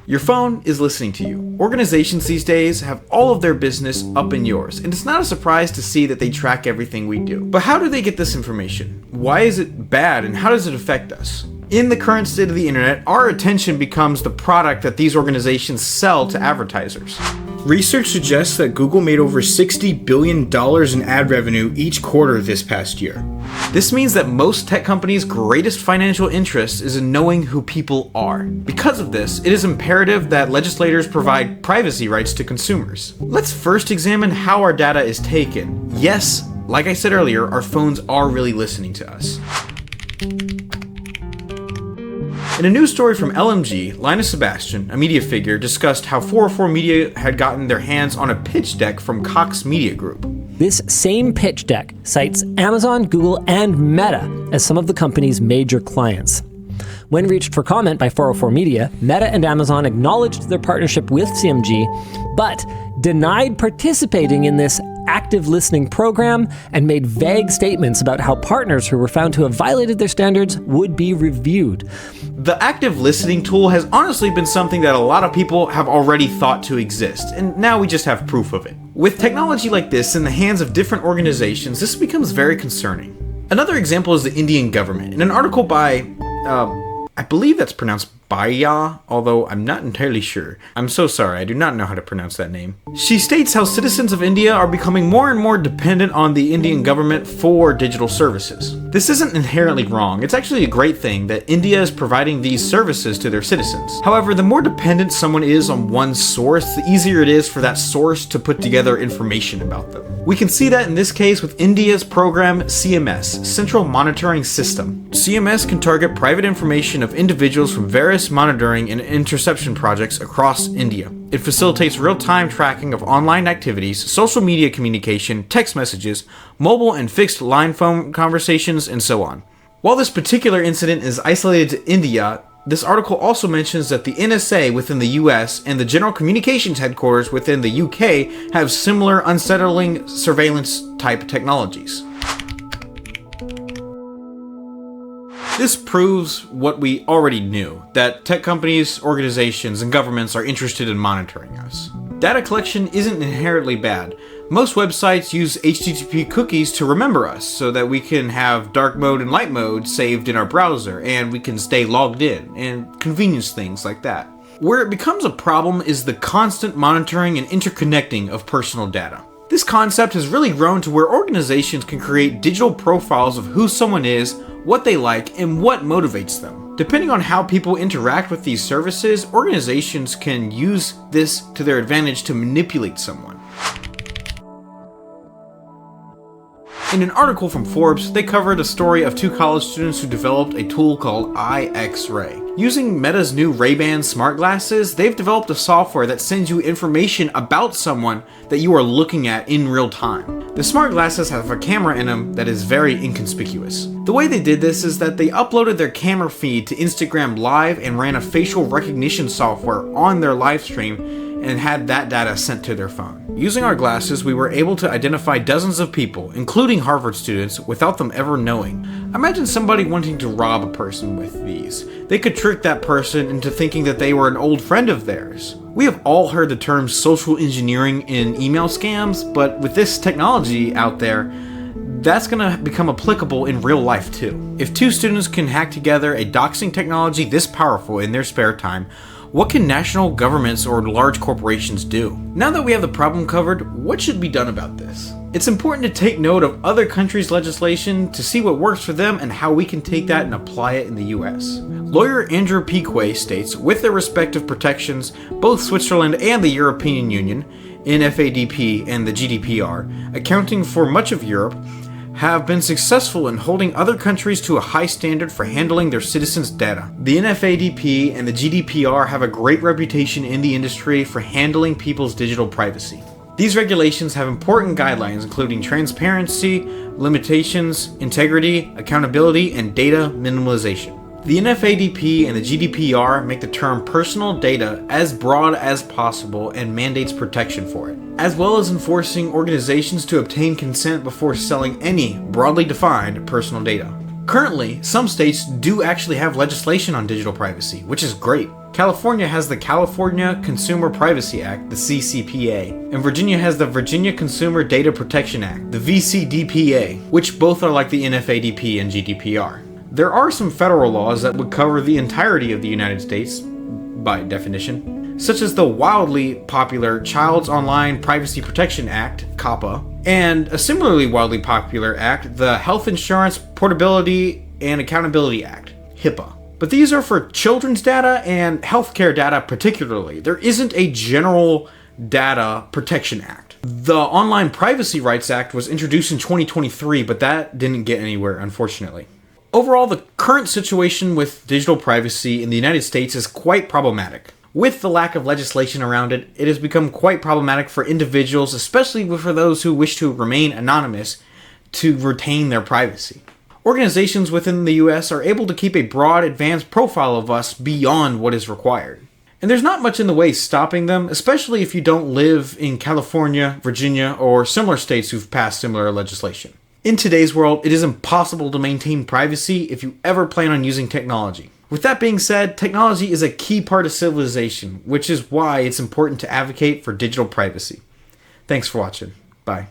Your phone is listening to you. Organizations these days have all of their business up in yours, and it's not a surprise to see that they track everything we do. But how do they get this information? Why is it bad, and how does it affect us? In the current state of the internet, our attention becomes the product that these organizations sell to advertisers. Research suggests that Google made over $60 billion in ad revenue each quarter this past year. This means that most tech companies' greatest financial interest is in knowing who people are. Because of this, it is imperative that legislators provide privacy rights to consumers. Let's first examine how our data is taken. Yes, like I said earlier, our phones are really listening to us. In a news story from LMG, Linus Sebastian, a media figure, discussed how 404 Media had gotten their hands on a pitch deck from Cox Media Group. This same pitch deck cites Amazon, Google, and Meta as some of the company's major clients. When reached for comment by 404 Media, Meta and Amazon acknowledged their partnership with CMG, but denied participating in this active listening program and made vague statements about how partners who were found to have violated their standards would be reviewed. The active listening tool has honestly been something that a lot of people have already thought to exist, and now we just have proof of it. With technology like this in the hands of different organizations, this becomes very concerning. Another example is the Indian government. In an article by, I believe that's pronounced Bajaj, although I'm not entirely sure. I'm so sorry, I do not know how to pronounce that name. She states how citizens of India are becoming more and more dependent on the Indian government for digital services. This isn't inherently wrong. It's actually a great thing that India is providing these services to their citizens. However, the more dependent someone is on one source, the easier it is for that source to put together information about them. We can see that in this case with India's program CMS, Central Monitoring System. CMS can target private information of individuals from various monitoring and interception projects across India. It facilitates real-time tracking of online activities, social media communication, text messages, mobile and fixed line phone conversations, and so on. While this particular incident is isolated to India, this article also mentions that the NSA within the US and the General Communications Headquarters within the UK have similar unsettling surveillance-type technologies. This proves what we already knew, that tech companies, organizations, and governments are interested in monitoring us. Data collection isn't inherently bad. Most websites use HTTP cookies to remember us so that we can have dark mode and light mode saved in our browser and we can stay logged in, and convenience things like that. Where it becomes a problem is the constant monitoring and interconnecting of personal data. This concept has really grown to where organizations can create digital profiles of who someone is, what they like, and what motivates them. Depending on how people interact with these services, organizations can use this to their advantage to manipulate someone. In an article from Forbes, they covered a story of two college students who developed a tool called iX-Ray. Using Meta's new Ray-Ban smart glasses, they've developed a software that sends you information about someone that you are looking at in real time. The smart glasses have a camera in them that is very inconspicuous. The way they did this is that they uploaded their camera feed to Instagram Live and ran a facial recognition software on their live stream and had that data sent to their phone. Using our glasses, we were able to identify dozens of people, including Harvard students, without them ever knowing. Imagine somebody wanting to rob a person with these. They could trick that person into thinking that they were an old friend of theirs. We have all heard the term social engineering in email scams, but with this technology out there, that's going to become applicable in real life too. If two students can hack together a doxing technology this powerful in their spare time, what can national governments or large corporations do? Now that we have the problem covered, what should be done about this? It's important to take note of other countries' legislation to see what works for them and how we can take that and apply it in the US. Lawyer Andrew P. Quay states, with their respective protections, both Switzerland and the European Union, NFADP and the GDPR, accounting for much of Europe, have been successful in holding other countries to a high standard for handling their citizens' data. The NFADP and the GDPR have a great reputation in the industry for handling people's digital privacy. These regulations have important guidelines including transparency, limitations, integrity, accountability, and data minimalization. The NFADP and the GDPR make the term personal data as broad as possible and mandates protection for it, as well as enforcing organizations to obtain consent before selling any broadly defined personal data. Currently, some states do actually have legislation on digital privacy, which is great. California has the California Consumer Privacy Act, the CCPA, and Virginia has the Virginia Consumer Data Protection Act, the VCDPA, which both are like the NFADP and GDPR. There are some federal laws that would cover the entirety of the United States, by definition, such as the wildly popular Child's Online Privacy Protection Act, COPPA, and a similarly wildly popular act, the Health Insurance Portability and Accountability Act, HIPAA. But these are for children's data and healthcare data particularly. There isn't a general data protection act. The Online Privacy Rights Act was introduced in 2023, but that didn't get anywhere, unfortunately. Overall, the current situation with digital privacy in the United States is quite problematic. With the lack of legislation around it, it has become quite problematic for individuals, especially for those who wish to remain anonymous, to retain their privacy. Organizations within the US are able to keep a broad, advanced profile of us beyond what is required. And there's not much in the way stopping them, especially if you don't live in California, Virginia, or similar states who've passed similar legislation. In today's world, it is impossible to maintain privacy if you ever plan on using technology. With that being said, technology is a key part of civilization, which is why it's important to advocate for digital privacy. Thanks for watching. Bye.